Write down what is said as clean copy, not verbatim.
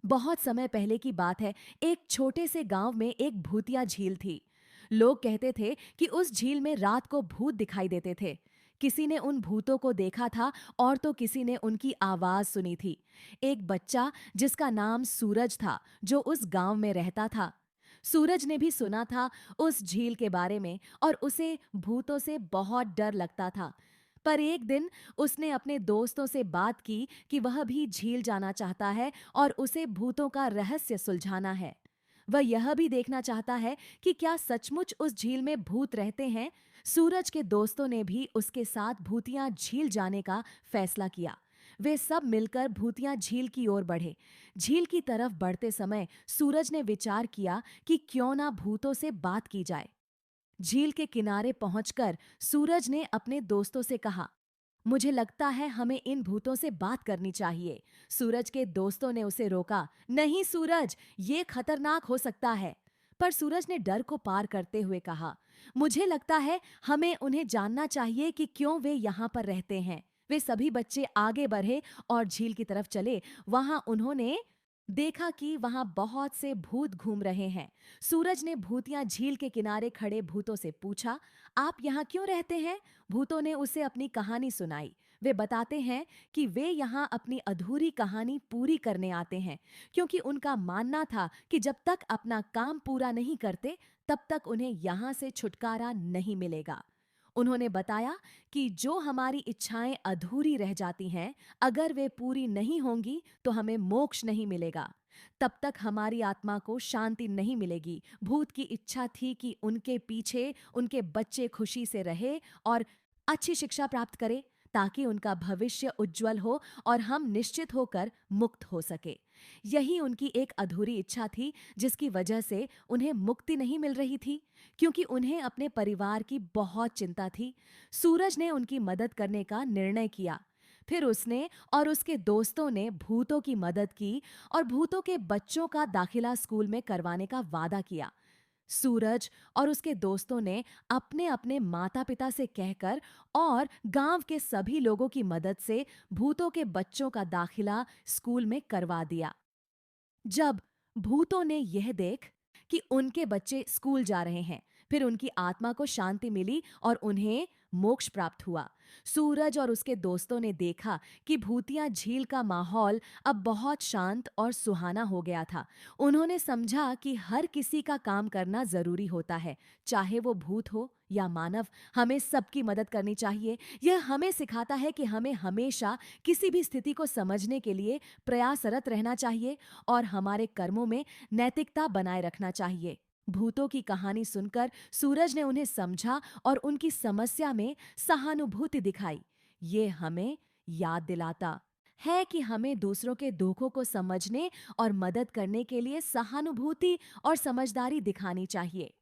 बहुत समय पहले की बात है। एक छोटे से गांव में एक भूतिया झील थी। लोग कहते थे कि उस झील में रात को भूत दिखाई देते थे। किसी ने उन भूतों को देखा था और तो किसी ने उनकी आवाज सुनी थी। एक बच्चा जिसका नाम सूरज था, जो उस गांव में रहता था। सूरज ने भी सुना था उस झील के बारे में और उसे भूतों से बहुत डर लगता था। पर एक दिन उसने अपने दोस्तों से बात की कि वह भी झील जाना चाहता है और उसे भूतों का रहस्य सुलझाना है। वह यह भी देखना चाहता है कि क्या सचमुच उस झील में भूत रहते हैं। सूरज के दोस्तों ने भी उसके साथ भूतिया झील जाने का फैसला किया। वे सब मिलकर भूतिया झील की ओर बढ़े। झील की तरफ बढ़ते समय सूरज ने विचार किया कि क्यों ना भूतों से बात की जाए। झील के किनारे पहुंचकर सूरज ने अपने दोस्तों से कहा, मुझे लगता है हमें इन भूतों से बात करनी चाहिए। सूरज के दोस्तों ने उसे रोका, नहीं सूरज, ये खतरनाक हो सकता है। पर सूरज ने डर को पार करते हुए कहा, मुझे लगता है हमें उन्हें जानना चाहिए कि क्यों वे यहाँ पर रहते हैं। वे सभी बच्चे आगे बढ़े और झील की तरफ चले। वहां उन्होंने देखा कि वहां बहुत से भूत घूम रहे हैं। सूरज ने भूतिया झील के किनारे खड़े भूतों से पूछा, आप यहाँ क्यों रहते हैं? भूतों ने उसे अपनी कहानी सुनाई। वे बताते हैं कि वे यहाँ अपनी अधूरी कहानी पूरी करने आते हैं, क्योंकि उनका मानना था कि जब तक अपना काम पूरा नहीं करते तब तक उन्हें यहाँ से छुटकारा नहीं मिलेगा। उन्होंने बताया कि जो हमारी इच्छाएं अधूरी रह जाती हैं, अगर वे पूरी नहीं होंगी तो हमें मोक्ष नहीं मिलेगा। तब तक हमारी आत्मा को शांति नहीं मिलेगी। भूत की इच्छा थी कि उनके पीछे उनके बच्चे खुशी से रहे और अच्छी शिक्षा प्राप्त करे, ताकि उनका भविष्य उज्जवल हो और हम निश्चित होकर मुक्त हो सके। यही उनकी एक अधूरी इच्छा थी, जिसकी वजह से उन्हें मुक्ति नहीं मिल रही थी, क्योंकि उन्हें अपने परिवार की बहुत चिंता थी। सूरज ने उनकी मदद करने का निर्णय किया। फिर उसने और उसके दोस्तों ने भूतों की मदद की और भूतों के बच्चों का दाखिला स्कूल में करवाने का वादा किया। सूरज और उसके दोस्तों ने अपने अपने माता पिता से कहकर और गांव के सभी लोगों की मदद से भूतों के बच्चों का दाखिला स्कूल में करवा दिया। जब भूतों ने यह देख कि उनके बच्चे स्कूल जा रहे हैं, फिर उनकी आत्मा को शांति मिली और उन्हें मोक्ष प्राप्त हुआ। सूरज और उसके दोस्तों ने देखा कि भूतिया झील का माहौल अब बहुत शांत और सुहाना हो गया था। उन्होंने समझा कि हर किसी का काम करना जरूरी होता है, चाहे वो भूत हो या मानव। हमें सबकी मदद करनी चाहिए। यह हमें सिखाता है कि हमें हमेशा किसी भी स्थिति को समझने के लिए प्रयासरत रहना चाहिए और हमारे कर्मों में नैतिकता बनाए रखना चाहिए। भूतों की कहानी सुनकर सूरज ने उन्हें समझा और उनकी समस्या में सहानुभूति दिखाई। ये हमें याद दिलाता है कि हमें दूसरों के दुखों को समझने और मदद करने के लिए सहानुभूति और समझदारी दिखानी चाहिए।